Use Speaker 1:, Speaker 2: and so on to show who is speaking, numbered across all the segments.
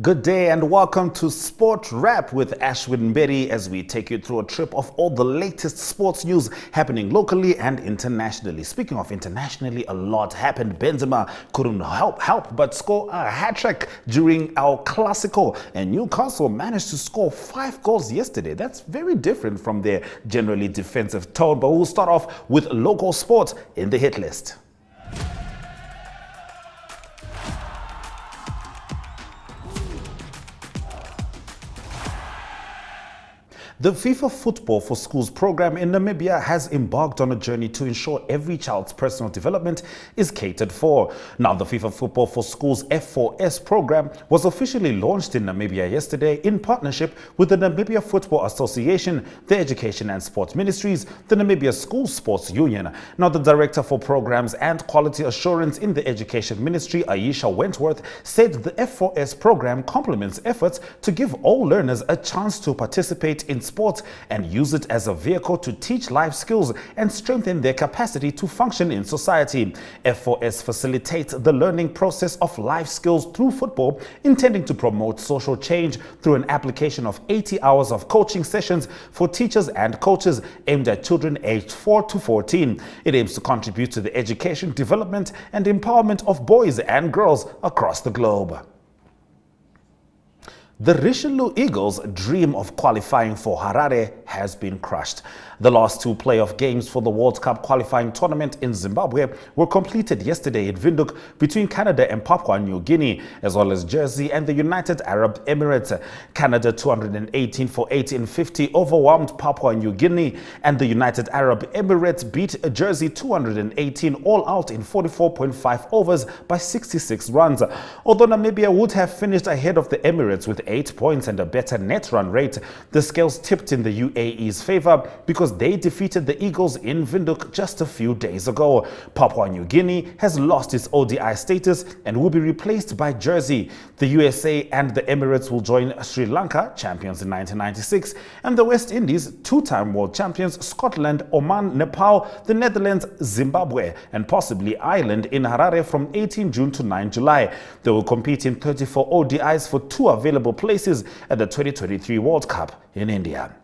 Speaker 1: Good day and welcome to Sport Wrap with Ashwin Mberi as we take you through a trip of all the latest sports news happening locally and internationally. Speaking of internationally, a lot happened. Benzema couldn't help but score a hat-trick during our Classico, and Newcastle managed to score 5 goals yesterday. That's very different from their generally defensive tone, but we'll start off with local sports in the hit list. The FIFA Football for Schools program in Namibia has embarked on a journey to ensure every child's personal development is catered for. Now, the FIFA Football for Schools F4S program was officially launched in Namibia yesterday in partnership with the Namibia Football Association, the Education and Sports Ministries, the Namibia School Sports Union. Now, the Director for Programs and Quality Assurance in the Education Ministry, Aisha Wentworth, said the F4S program complements efforts to give all learners a chance to participate in sports and use it as a vehicle to teach life skills and strengthen their capacity to function in society. F4S facilitates the learning process of life skills through football, intending to promote social change through an application of 80 hours of coaching sessions for teachers and coaches aimed at children aged 4 to 14. It aims to contribute to the education, development, and empowerment of boys and girls across the globe. The Richelieu Eagles' dream of qualifying for Harare has been crushed. The last 2 playoff games for the World Cup qualifying tournament in Zimbabwe were completed yesterday in Windhoek between Canada and Papua New Guinea, as well as Jersey and the United Arab Emirates. Canada 218 for 18-50 overwhelmed Papua New Guinea, and the United Arab Emirates beat Jersey 218 all out in 44.5 overs by 66 runs. Although Namibia would have finished ahead of the Emirates with 8 points and a better net run rate, the scales tipped in the UAE's favor because they defeated the Eagles in Windhoek just a few days ago. Papua New Guinea has lost its ODI status and will be replaced by Jersey. The USA and the Emirates will join Sri Lanka, champions in 1996, and the West Indies, 2-time world champions Scotland, Oman, Nepal, the Netherlands, Zimbabwe, and possibly Ireland in Harare from 18 June to 9 July. They will compete in 34 ODIs for 2 available places at the 2023 World Cup in India.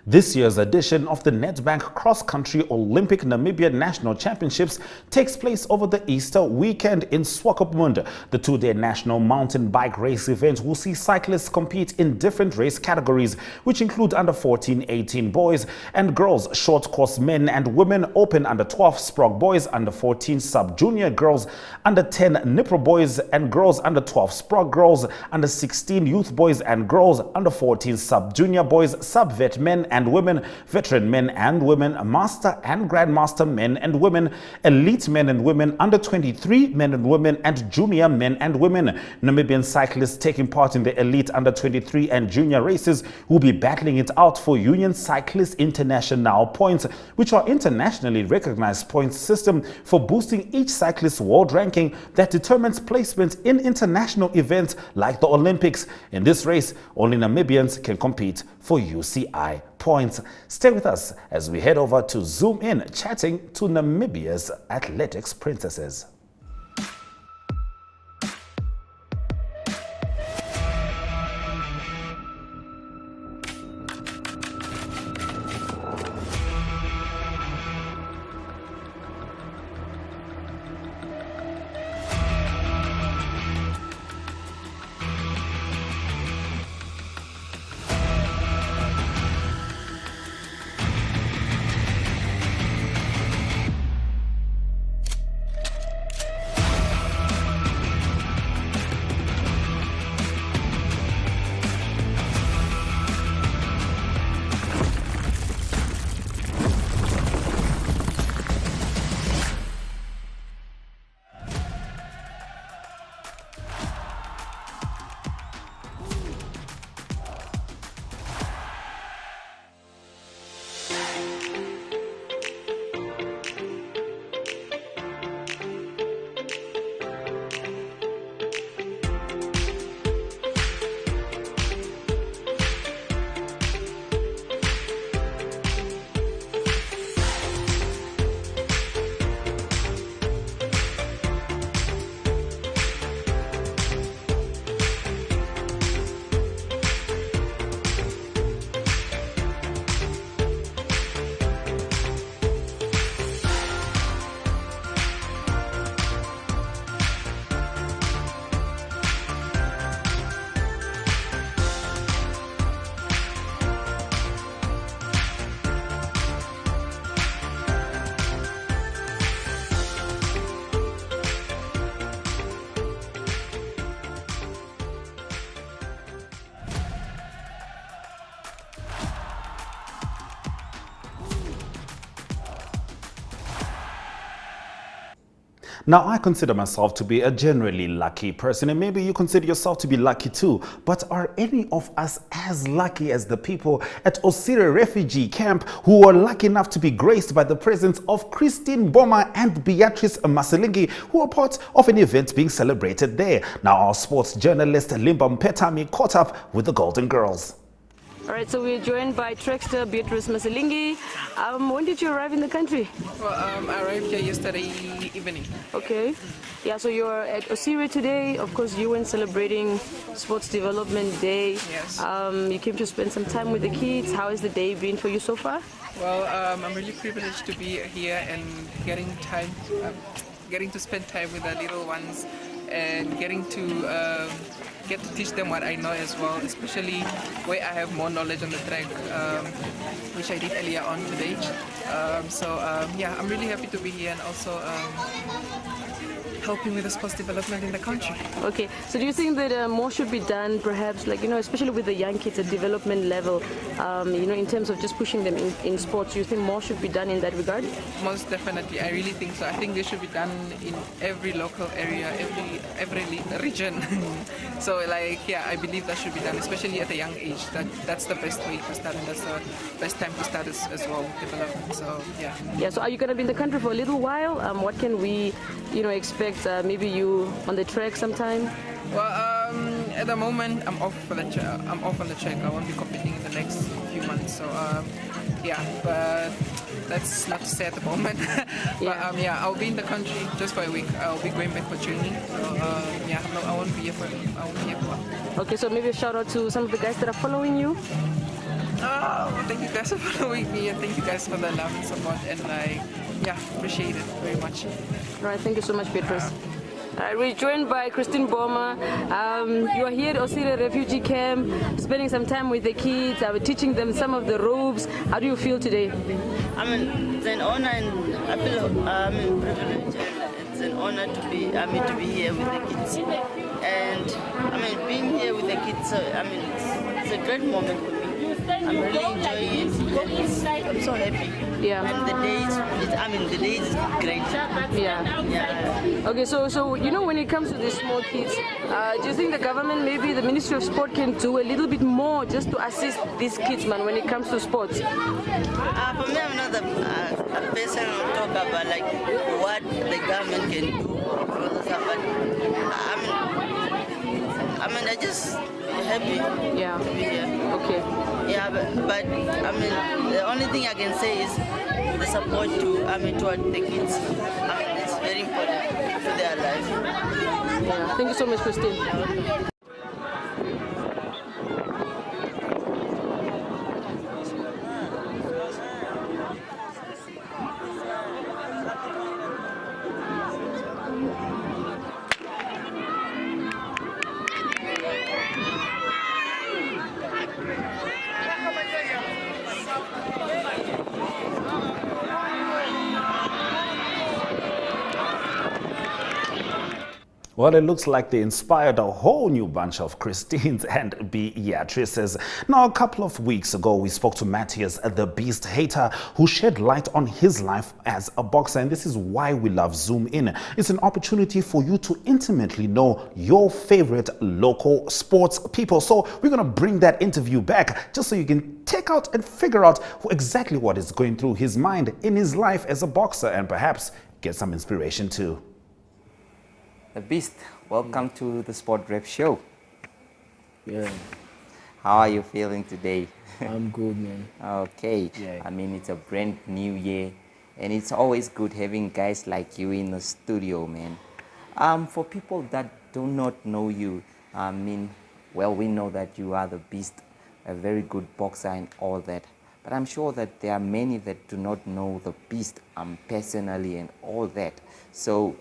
Speaker 1: This year's edition of the Nedbank Cross Country Olympic Namibia National Championships takes place over the Easter weekend in Swakopmund. The 2-day national mountain bike race event will see cyclists compete in different race categories, which include under 14-18 boys and girls, short course men and women, open under 12 Sprog boys, under 14 sub-junior girls, under 10 Nipro boys and girls, under 12 Sprog girls, under 16 youth boys and girls, under 14 sub-junior boys, sub-vet men and women, veteran men and women, master and grandmaster men and women, elite men and women, under 23 men and women, and junior men and women. Namibian cyclists taking part in the elite under 23 and junior races will be battling it out for Union Cyclist International points, which are internationally recognized points system for boosting each cyclist's world ranking that determines placement in international events like the Olympics. In this race, only Namibians can compete for UCI points. Stay with us as we head over to Zoom In, chatting to Namibia's athletics princesses. Now, I consider myself to be a generally lucky person, and maybe you consider yourself to be lucky too. But are any of us as lucky as the people at Osire refugee camp who were lucky enough to be graced by the presence of Christine Boma and Beatrice Maselingi, who are part of an event being celebrated there? Now, our sports journalist Limba Mpetami caught up with the Golden Girls.
Speaker 2: All right, so we're joined by Trackster Beatrice Maselingi. When did you arrive in the country?
Speaker 3: Well, I arrived here yesterday evening.
Speaker 2: Okay. Yeah, so you're at Osire today. Of course, you went celebrating Sports Development Day.
Speaker 3: Yes.
Speaker 2: You came to spend some time with the kids. How has the day been for you so far?
Speaker 3: Well, I'm really privileged to be here and getting to spend time with the little ones and getting to get to teach them what I know as well, especially where I have more knowledge on the track, which I did earlier on today. Yeah, I'm really happy to be here and also helping with the sports development in the country.
Speaker 2: Okay, so do you think that more should be done, perhaps, like, especially with the young kids at development level, in terms of just pushing them in sports? Do you think more should be done in that regard?
Speaker 3: Most definitely, I really think so. I think this should be done in every local area, every region. So, yeah, I believe that should be done, especially at a young age. That's the best way to start, and that's the best time to start as well with development. So, yeah.
Speaker 2: Yeah. So, are you going to be in the country for a little while? What can we, expect? Maybe you on the track sometime?
Speaker 3: Well, at the moment, I'm off on the track. I won't be competing in the next few months. So, yeah, but that's not to say at the moment. But yeah, I'll be in the country just for a week. I'll be going back for training. So, yeah, no, I won't be here for long.
Speaker 2: Okay, so maybe a shout out to some of the guys that are following you.
Speaker 3: Thank you guys for following me, and thank you guys for the love and support, and yeah, appreciate it very much.
Speaker 2: All right, thank you so much, Beatrice. We're joined by Christine Boma. You are here at Osire refugee camp, spending some time with the kids, teaching them some of the ropes. How do you feel today?
Speaker 4: It's an honor, and I feel privileged. It's an honor to be here with the kids, and being here with the kids. It's a great moment for me. I'm really enjoying it. I'm so happy.
Speaker 2: Yeah.
Speaker 4: And the day is great.
Speaker 2: Yeah. Okay, so when it comes to these small kids, do you think the government, maybe the Ministry of Sport, can do a little bit more just to assist these kids, man, when it comes to sports?
Speaker 4: For me, I'm not a person to talk about what the government can do for the stuff, but I'm just happy to be here.
Speaker 2: Okay.
Speaker 4: Yeah, but the only thing I can say is the support toward the kids. It's very important for their life.
Speaker 2: Yeah. Thank you so much, Christine.
Speaker 1: Well, it looks like they inspired a whole new bunch of Christines and Beatrices. Now, a couple of weeks ago, we spoke to Matthias, the Beast Hater, who shed light on his life as a boxer. And this is why we love Zoom In. It's an opportunity for you to intimately know your favorite local sports people. So we're going to bring that interview back just so you can take out and figure out exactly what is going through his mind in his life as a boxer, and perhaps get some inspiration too.
Speaker 5: The Beast, welcome to the Sport Rep Show.
Speaker 6: Yeah.
Speaker 5: How are you feeling today?
Speaker 6: I'm good, man.
Speaker 5: Okay.
Speaker 6: Yeah.
Speaker 5: I mean, it's a brand new year, and it's always good having guys like you in the studio, man. For people that do not know you, we know that you are the Beast, a very good boxer and all that. But I'm sure that there are many that do not know the Beast personally and all that. So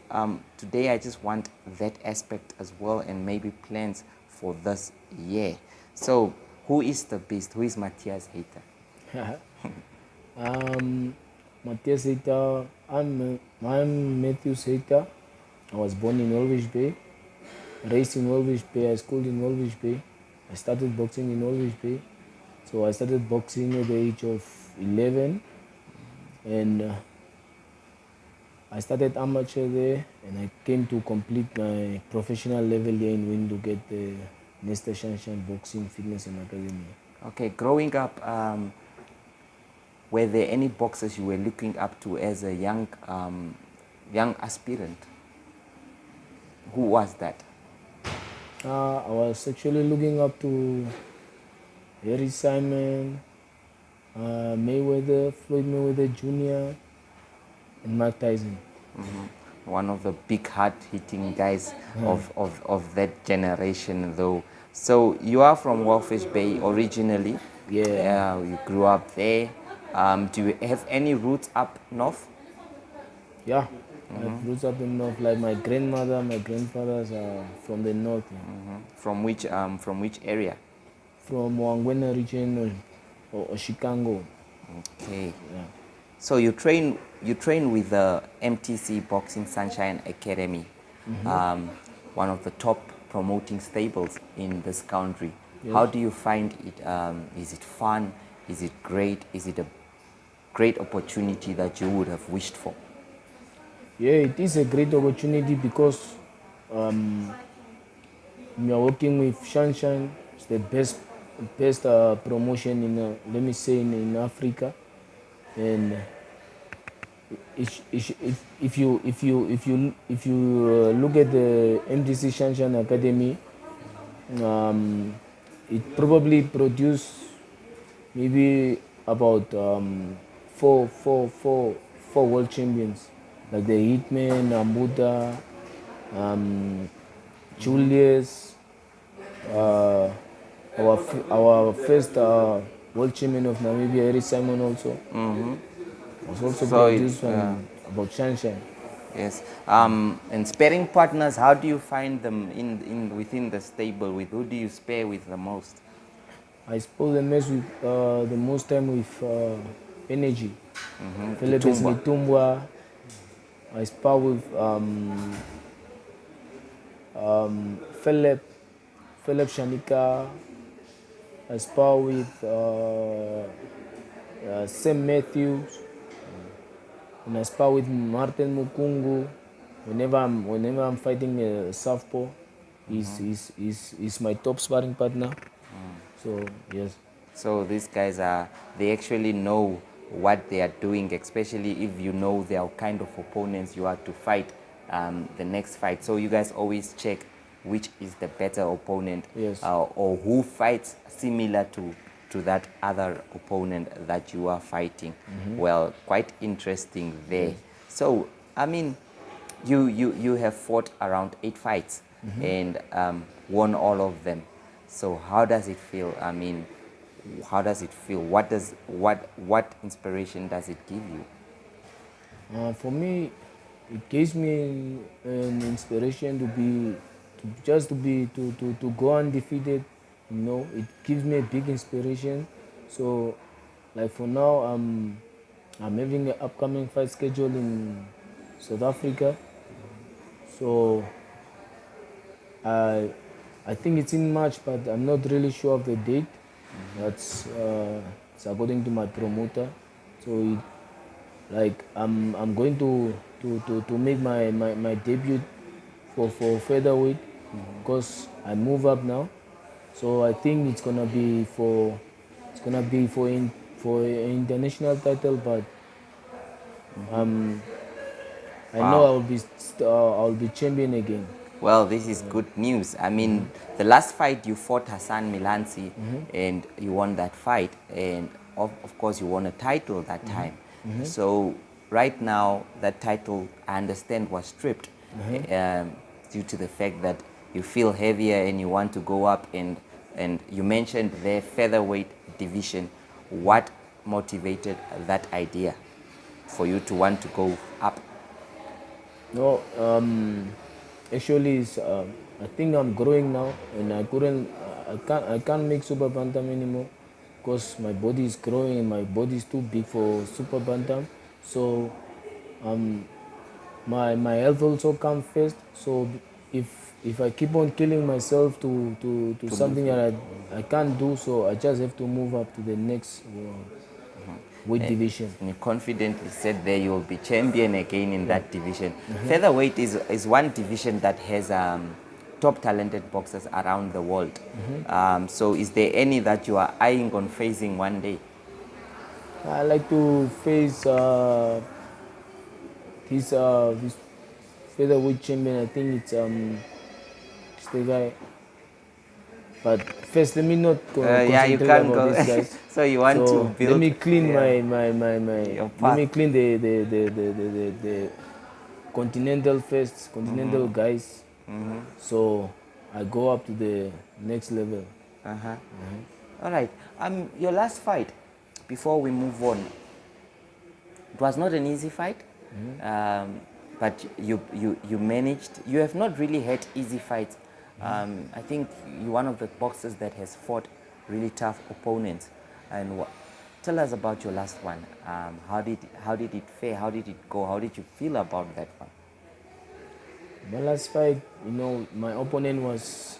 Speaker 5: today I just want that aspect as well, and maybe plans for this year. So who is the Beast? Who is Matthias Hater?
Speaker 6: Matthias Hater, I'm Matthew Hater. I was born in Walvis Bay, raised in Walvis Bay, I schooled in Walvis Bay. I started boxing in Walvis Bay. So I started boxing at the age of 11, and I started amateur there, and I came to complete my professional level here in Windhoek at the Nesta Shanshan Boxing Fitness and Academy.
Speaker 5: Okay, growing up, were there any boxers you were looking up to as a young aspirant? Who was that?
Speaker 6: I was actually looking up to Harry Simon, Mayweather, Floyd Mayweather Jr., and Mike Tyson.
Speaker 5: One of the big hard-hitting guys of that generation, though. So you are from Walfish Bay originally.
Speaker 6: Yeah.
Speaker 5: You grew up there. Do you have any roots up north?
Speaker 6: Yeah. I have roots up in north. Like my grandmother, my grandfathers are from the north.
Speaker 5: From which area?
Speaker 6: From Wangwena region or Chicago.
Speaker 5: Okay.
Speaker 6: Yeah.
Speaker 5: So you train with the MTC Boxing Sunshine Academy, one of the top promoting stables in this country.
Speaker 6: Yes.
Speaker 5: How do you find it? Is it fun? Is it great? Is it a great opportunity that you would have wished for?
Speaker 6: Yeah, it is a great opportunity because we are working with Shanshan. It's the best promotion in let me say in Africa, and if you look at the MTC Shanshan Academy, it probably produced maybe about four world champions, like the Hitman, Amuda, Julius, our first world champion of Namibia, Harry Simon also. Was also produced from about Shanshan.
Speaker 5: Yes. And sparring partners, how do you find them within the stable? With who do you spar with the most?
Speaker 6: I spar the most time with Energy. Philip Tumbwa. I spar with Philip Shanika. I spar with Sam Matthews. And I spar with Martin Mukungu. Whenever I'm fighting a southpaw, he's my top sparring partner. So yes.
Speaker 5: So these guys they actually know what they are doing, especially if you know their kind of opponents you are to fight the next fight. So you guys always check which is the better opponent,
Speaker 6: Yes.
Speaker 5: Or who fights similar to that other opponent that you are fighting. Well, quite interesting there. So, I mean, you have fought around 8 fights and won all of them. So how does it feel? I mean, how does it feel? What inspiration does it give you?
Speaker 6: For me, it gives me an inspiration to go undefeated. You know, it gives me a big inspiration. So, like for now, I'm having an upcoming fight schedule in South Africa. So, I think it's in March, but I'm not really sure of the date. That's it's according to my promoter. So, I'm going to make my debut for featherweight because I move up now. So I think it's gonna be for an international title, but I know I'll be champion again.
Speaker 5: Well, this is good news. I mean, the last fight you fought Hassan Milansi and you won that fight, and of course you won a title that time. So right now that title, I understand, was stripped due to the fact that you feel heavier and you want to go up, and you mentioned the featherweight division. What motivated that idea for you to want to go up?
Speaker 6: No, actually, I think I'm growing now, and I can't make super bantam anymore because my body is growing and my body is too big for super bantam. So my health also comes first. So if I keep on killing myself to something that I can't do, so I just have to move up to the next world. weight division.
Speaker 5: And you confidently said there you will be champion again in that division. Featherweight is one division that has top talented boxers around the world. So is there any that you are eyeing on facing one day?
Speaker 6: I like to face this featherweight champion. I think it's the guy. But first, let me not
Speaker 5: yeah, you
Speaker 6: concentrate
Speaker 5: can't
Speaker 6: about
Speaker 5: go.
Speaker 6: these guys.
Speaker 5: So you want to build.
Speaker 6: Let me clean
Speaker 5: Your
Speaker 6: let
Speaker 5: path.
Speaker 6: me clean the continental first, continental guys. So I go up to the next level.
Speaker 5: All right. Your last fight, before we move on, it was not an easy fight, but you managed. You have not really had easy fights. I think you're one of the boxers that has fought really tough opponents. And tell us about your last one. How did it fare? How did it go? How did you feel about that one?
Speaker 6: My last fight, my opponent was,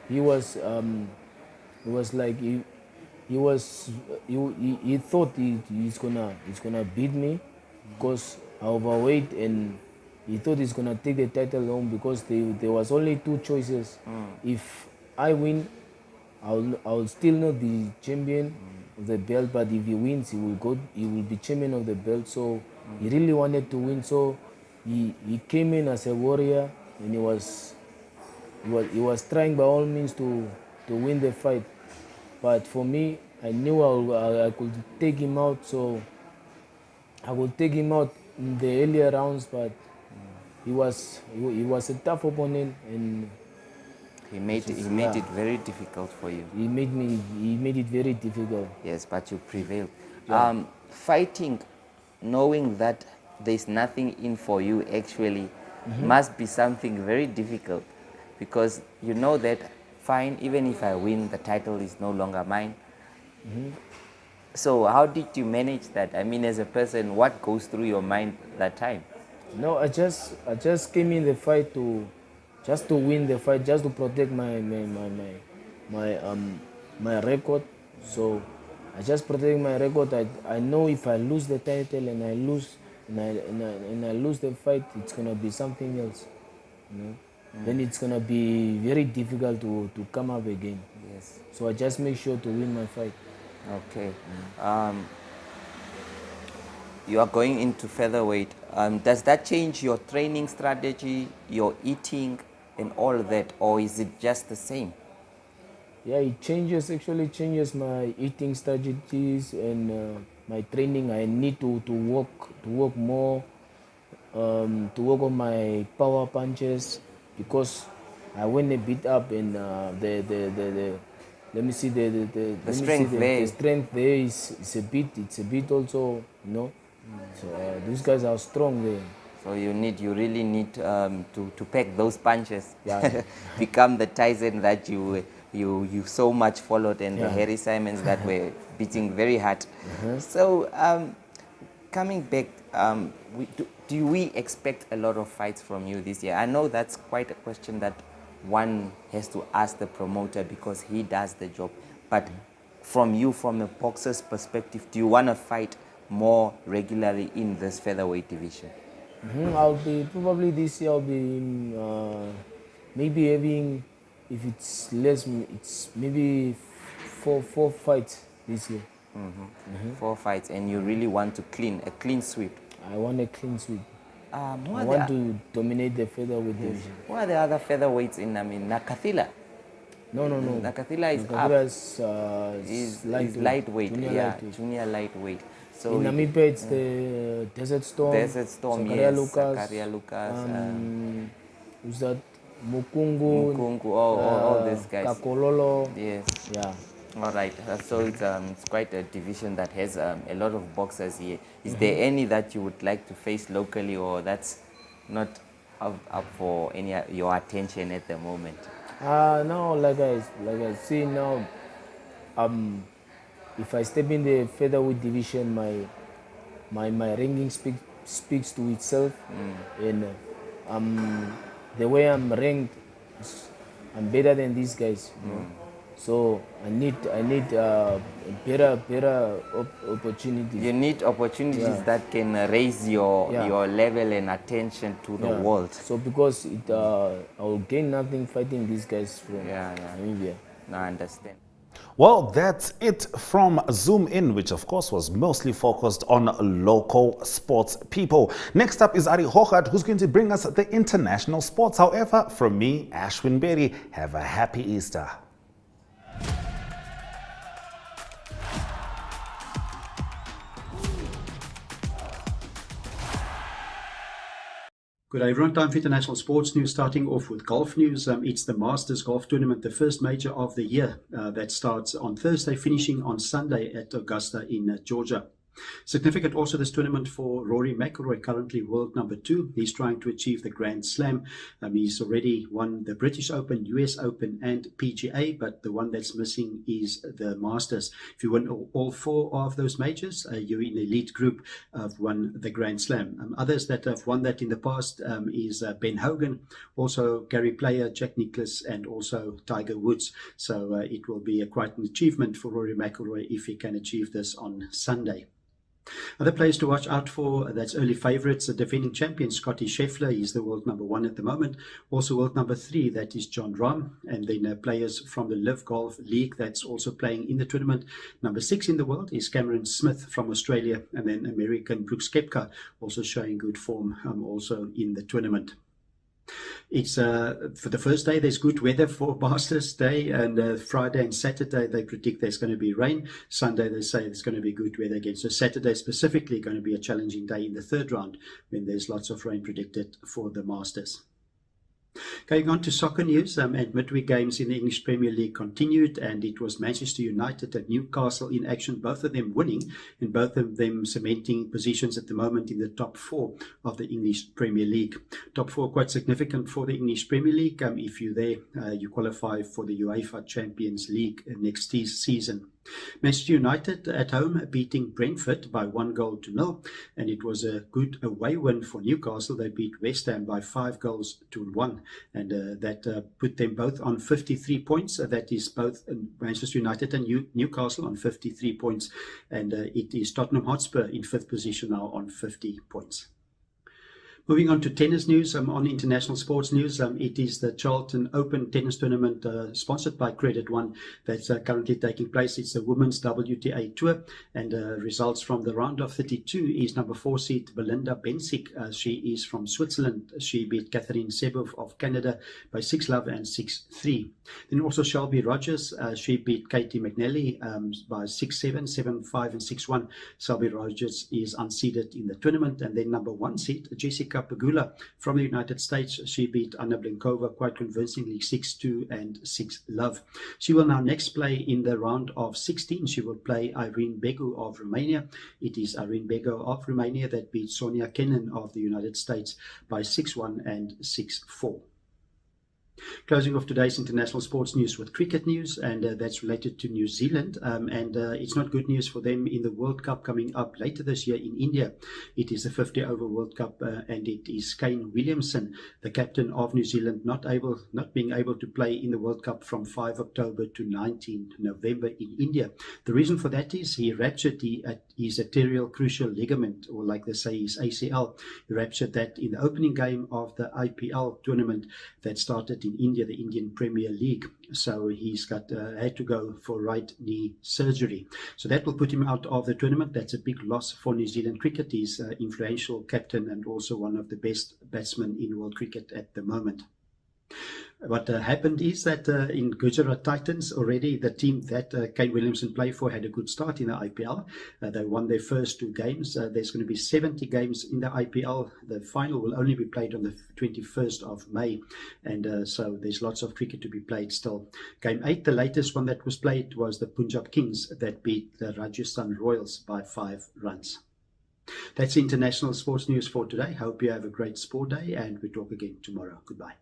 Speaker 6: he thought he's gonna beat me because I overweight, and he thought he's gonna take the title home because there was only two choices. If I win, I'll still not be champion of the belt, but if he wins, he will be champion of the belt. So he really wanted to win. So he came in as a warrior, and he was trying by all means to win the fight. But for me, I knew I could take him out, so I would take him out in the earlier rounds. But he was a tough opponent, and
Speaker 5: he made it very difficult for you.
Speaker 6: He made it very difficult.
Speaker 5: Yes, but you prevailed.
Speaker 6: Yeah.
Speaker 5: Fighting, knowing that there's nothing in for you actually, must be something very difficult, because you know that fine, even if I win, the title is no longer mine. So how did you manage that? I mean, as a person, what goes through your mind that time?
Speaker 6: No, I just came in the fight to win the fight, just to protect my record. So I just protect my record. I know if I lose the title and I lose the fight, it's gonna be something else. Then it's gonna be very difficult to come up again.
Speaker 5: Yes.
Speaker 6: So I just make sure to win my fight.
Speaker 5: Okay. You are going into featherweight. Does that change your training strategy, your eating, and all that, or is it just the same?
Speaker 6: Yeah, it actually changes my eating strategies and my training. I need to work more, to work on my power punches, because I went a bit up, and the strength there is a bit also, So these guys are strong there.
Speaker 5: So you really need to pack those punches.
Speaker 6: Yeah.
Speaker 5: Become the Tyson that you so much followed, and the Harry Simons that were beating very hard. So coming back, do we expect a lot of fights from you this year? I know that's quite a question that one has to ask the promoter, because he does the job. But from you, from a boxer's perspective, do you want to fight more regularly in this featherweight division?
Speaker 6: I'll be probably this year. I'll be maybe having, if it's less, it's maybe four fights this year.
Speaker 5: 4 fights, and you really want to a clean sweep.
Speaker 6: I want a clean sweep.
Speaker 5: I
Speaker 6: want to dominate the featherweight division.
Speaker 5: Who are the other featherweights in? Nakathila?
Speaker 6: No.
Speaker 5: Nakathila is up. Is lightweight. Junior lightweight. So
Speaker 6: in Namibia, it's the Desert Storm.
Speaker 5: Zakaria Lucas.
Speaker 6: Who's that? Mukungu.
Speaker 5: All these guys.
Speaker 6: Kakololo.
Speaker 5: Yes.
Speaker 6: Yeah.
Speaker 5: All right. So it's quite a division that has a lot of boxers here. Is there any that you would like to face locally, or that's not up for your attention at the moment?
Speaker 6: No, like I see now, if I step in the featherweight division, my ranking speaks to itself, and the way I'm ranked, I'm better than these guys. So I need better opportunities.
Speaker 5: You need opportunities that can raise your level and attention to the world.
Speaker 6: So because I will gain nothing fighting these guys from Namibia.
Speaker 5: No, I understand.
Speaker 1: Well, that's it from Zoom In, which of course was mostly focused on local sports people. Next up is Ari Hochard, who's going to bring us the international sports. However, from me, Ashwin Mberi, have a happy Easter.
Speaker 7: Good day, everyone. Time for international sports news, starting off with golf news. It's the Masters Golf Tournament, the first major of the year that starts on Thursday, finishing on Sunday at Augusta in Georgia. Significant also this tournament for Rory McIlroy, currently world number 2. He's trying to achieve the Grand Slam. He's already won the British Open, US Open and PGA, but the one that's missing is the Masters. If you win all 4 of those majors, you're in the elite group of won the Grand Slam. Others that have won that in the past is Ben Hogan, also Gary Player, Jack Nicklaus and also Tiger Woods. So it will be quite an achievement for Rory McIlroy if he can achieve this on Sunday. Other players to watch out for, that's early favourites, the defending champion Scotty Scheffler. He's the world number 1 at the moment. Also world number 3, that is John Rahm. And then players from the Live Golf League that's also playing in the tournament. Number 6 in the world is Cameron Smith from Australia. And then American Brooks Koepka, also showing good form also in the tournament. It's for the first day, there's good weather for Masters Day, and Friday and Saturday they predict there's going to be rain. Sunday they say there's going to be good weather again. So Saturday specifically going to be a challenging day in the third round when there's lots of rain predicted for the Masters. Going on to soccer news, and midweek games in the English Premier League continued, and it was Manchester United and Newcastle in action, both of them winning and both of them cementing positions at the moment in the top 4 of the English Premier League. Top 4 quite significant for the English Premier League. If you're there, you qualify for the UEFA Champions League next season. Manchester United at home beating Brentford by 1-0, and it was a good away win for Newcastle. They beat West Ham by 5-1, and that put them both on 53 points. That is both Manchester United and Newcastle on 53 points, and it is Tottenham Hotspur in 5th position now on 50 points. Moving on to tennis news, on international sports news, it is the Charlton Open tennis tournament sponsored by Credit One that's currently taking place. It's the Women's WTA Tour, and results from the round of 32 is number 4 seed Belinda Bencic. She is from Switzerland. She beat Catherine Sebov of Canada by 6-love and 6-3. Then also Shelby Rogers, she beat Katie McNally by 6-7, 7-5 and 6-1. Shelby Rogers is unseeded in the tournament. And then number 1 seed Jessica Pegula from the United States. She beat Anna Blinkova quite convincingly 6-2 and 6-love. She will now next play in the round of 16. She will play Irene Begu of Romania. It is Irene Begu of Romania that beat Sonia Kenin of the United States by 6-1 and 6-4. Closing off today's international sports news with cricket news, and that's related to New Zealand, and it's not good news for them in the World Cup coming up later this year in India. It is the 50-over World Cup, and it is Kane Williamson, the captain of New Zealand, not being able to play in the World Cup from 5 October to 19 November in India. The reason for that is he ruptured his arterial crucial ligament, or like they say, his ACL. He ruptured that in the opening game of the IPL tournament that started in India, the Indian Premier League. So he's had to go for right knee surgery. So that will put him out of the tournament. That's a big loss for New Zealand cricket. He's an influential captain and also one of the best batsmen in world cricket at the moment. What happened is that in Gujarat Titans already, the team that Kane Williamson played for had a good start in the IPL. They won their first 2 games. There's going to be 70 games in the IPL. The final will only be played on the 21st of May. And so there's lots of cricket to be played still. Game 8, the latest one that was played was the Punjab Kings that beat the Rajasthan Royals by 5 runs. That's international sports news for today. Hope you have a great sport day, and we talk again tomorrow. Goodbye.